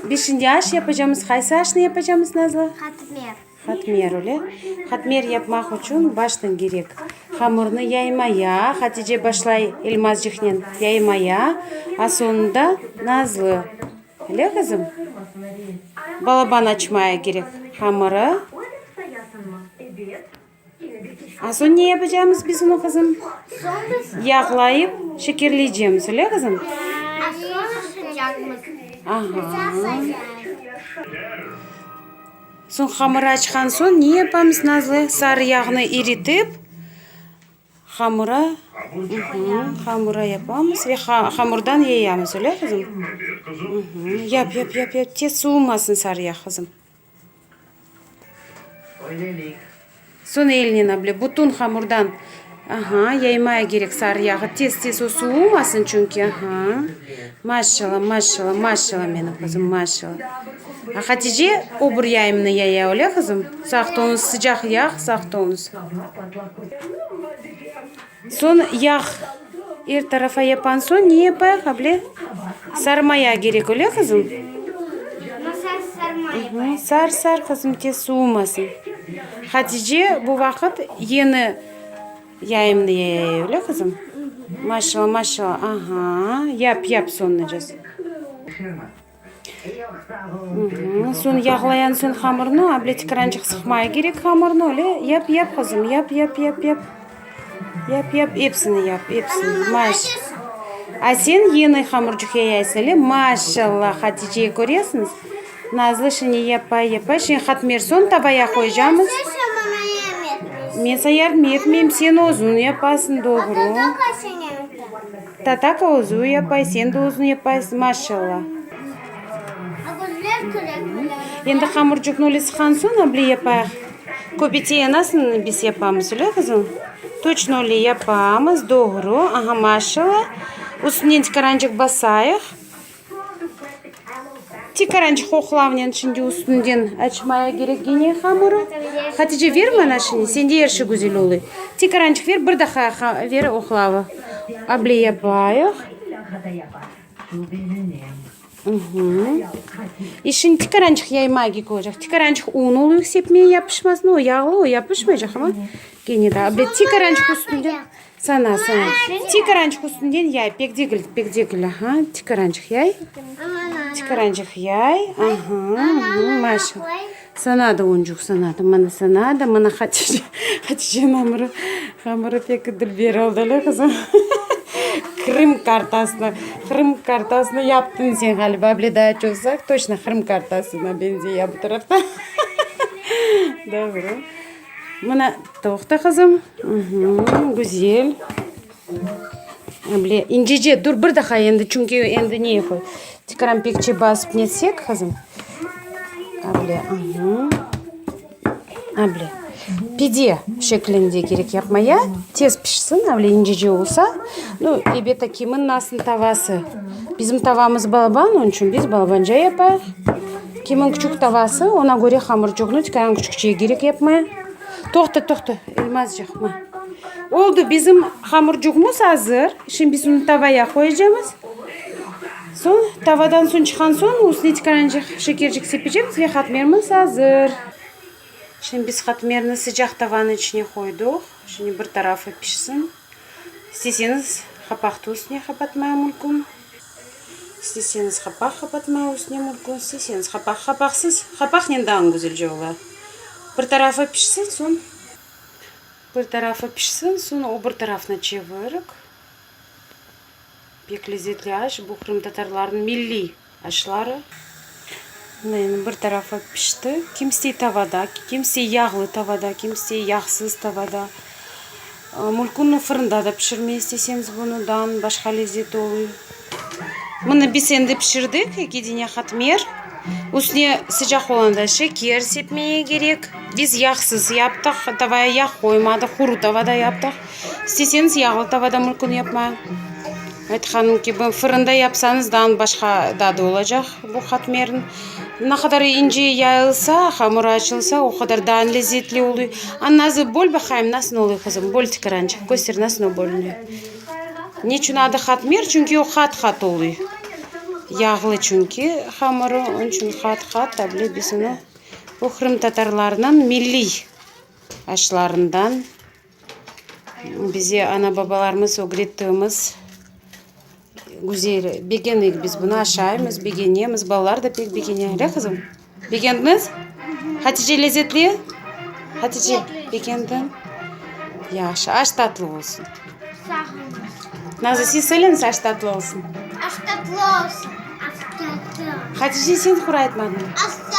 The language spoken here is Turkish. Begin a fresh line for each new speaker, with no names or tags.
Beşinci aş yapacağımız. Qaysi aşını yapacağımız Nazlı?
Katmer.
Xatmer öyle. Xatmer yapmak için baştan gerek. Hamurunu yaymaya, Hatice başlay elmazcıknen yaymaya, a sonunda Nazlı. Öyle kızım? Balaban açmaya gerek hamuru. A son ne yapacağımız biz onu kızım? Yağlayıp şekerleyeceğimiz öyle kızım? Aha. Son hamuru açkan son ne yapamız Nazlı? Sarı yağını eritip hamura yapamız ve hamurdan yiyemiz öyle kızım? Yap. Tez soğumasın sarı yağ kızım. Son eline abla bütün hamurdan yaymaya gerek sarı yağı. Tez o soğumasın çünkü. Maşallah benim kızım maşallah. Hatice obur yayımını yaya öyle kızım. Saktığınız sıcak yağ saktığınız. Son yağ her tarafa yapan son ne yapayım abla? Sarmaya gerek öyle kızım. Sar kızım tez soğumasın. Hatice bu vakit yeni yayımını yaya öyle kızım. Maşallah. Aha. Yap sonlayacağız. Son yağlayan son hamurunu abla tıkırancık sıkmaya gerek hamurunu öyle. Yap kızım. Yap. Hepsini yap. Maşallah. A sen yeni hamurcuk yayaysın öyle. Maşallah Hatice'yi görüyorsunuz. Nazlı şimdi yapay. Şimdi Xatmer son tavaya koyacağımız. Ben sana yardım etmeyeyim. Sen uzun yapasın doğru. Tataka uzun yapay. Sen de uzun yapaysın. Maşallah. Endi hamurcuknu öyle sıkan son abla yapay. Köpetiye nasıl biz yapamız öyle kızım? Точно öyle yapamız doğru. Aha maşallah. Üstünden tıkarancık basayıq. Tıkarancık oxlavnen şimdi üstünden açmaya gerek gene hamuru. Hatice ver bana şimdi. Sen de yerşi güzel oluyor. Tıkarancık ver bir daha ver oxlavı. Abla yapayıq. İşin tıkarancık yaymaya koyacak. Tıkarancık un oluyor sepmeye yapışmasın. O yağlı o yapışmayacak ama. Gene de abla tıkarancık üstünden. Sana. Tıkarancık üstünden yay. Pek değil. Aha. Tıkarancık yay. Maşallah. Sana da uncuk sana da. Bana Hatice'nin hamuru pek dilber oldu kızım. Kırım kartasını yaptın sen galiba. Abla daha çözsek точно Kırım kartasına benziyor bu tarafta. Doğru. Bana toxta kızım. Güzel. Abla incece dur bir daha endi çünkü endi niye koy. Tikaran pekçe basıp netsek kızım. Abla. Pide şeklinde gerek yapmaya. Tez pişsin. Abla incece olsa. Ebeta kimin nasıl tavası. Bizim tavamız balaban. Onun için biz balabanca yapayıq. Kimin küçük tavası. Ona göre hamurcuğunu tikaran küçükçeye gerek yapmaya. Toxta. Elmazcık. Oldu bizim hamurcuğumuz hazır. Şimdi biz onu tavaya koyacağız. Son tavadan son çıkan son üstüne tıkarancık şekercik sepeceğiz ve xatmerimiz hazır. Şimdi biz xatmerini sıcak tavanın içine koyduk. Şimdi bir tarafı pişsin. İsterseniz kapakta üstüne kapatmaya mümkün. İsterseniz kapak kapatmaya üstüne mümkün. İsterseniz kapaksız. Kapak neden güzelce olur. Bir tarafı pişsin son. O bir tarafına çevirip. Pek lezzetli aş. Bu Kırım Tatarların milli aşları. Bir tarafı pişti. Kimisi tavada, kimisi yağlı tavada, kimisi yağsız tavada. Mümkün fırında da pişirmeyi isteseniz bundan başka lezzet oluyor. Bunu biz endi pişirdik. 2 tane xatmer. Üstüne sıcak olanda şeker sepmeye gerek. Biz yağsız yaptık. Tavaya yağ koymadık. Kuru tavada yaptık. İsteseniz yağlı tavada mümkün yapmayın. Aytxaным gibi fırında yapsanız daha başka tadı olacak bu xatmerin. Ne kadar ince yayılsa, hamur açılsa o kadar daha lezzetli oluyor. Anazı bol bakayım nasıl oluyor kızım. Bol tıkırancı. Göster nasıl bolunuyor. Ne için adı hatmir? Çünkü o hat oluyor. Yağlı çünkü hamuru. Onun için hat. Tabii biz onu bu Kırım Tatarlarının milli aşlarından. Bize ana babalarımız öğrettiğimiz güzel. Beğendik biz bunu aşağıyız. Beğeniyoruz. Balalar da pek beğeniyor. Öyle kızım? Beğendiniz? Hatice lezzetli? Hatice beğendin? Yaşa. Aş tatlı olsun.
Sağ olun.
Nazlı siz söyleyin aş tatlı olsun.
Aşk tatlı olsun. Aşk tatlı.
Hatice sen kuraytmadın.
Aşk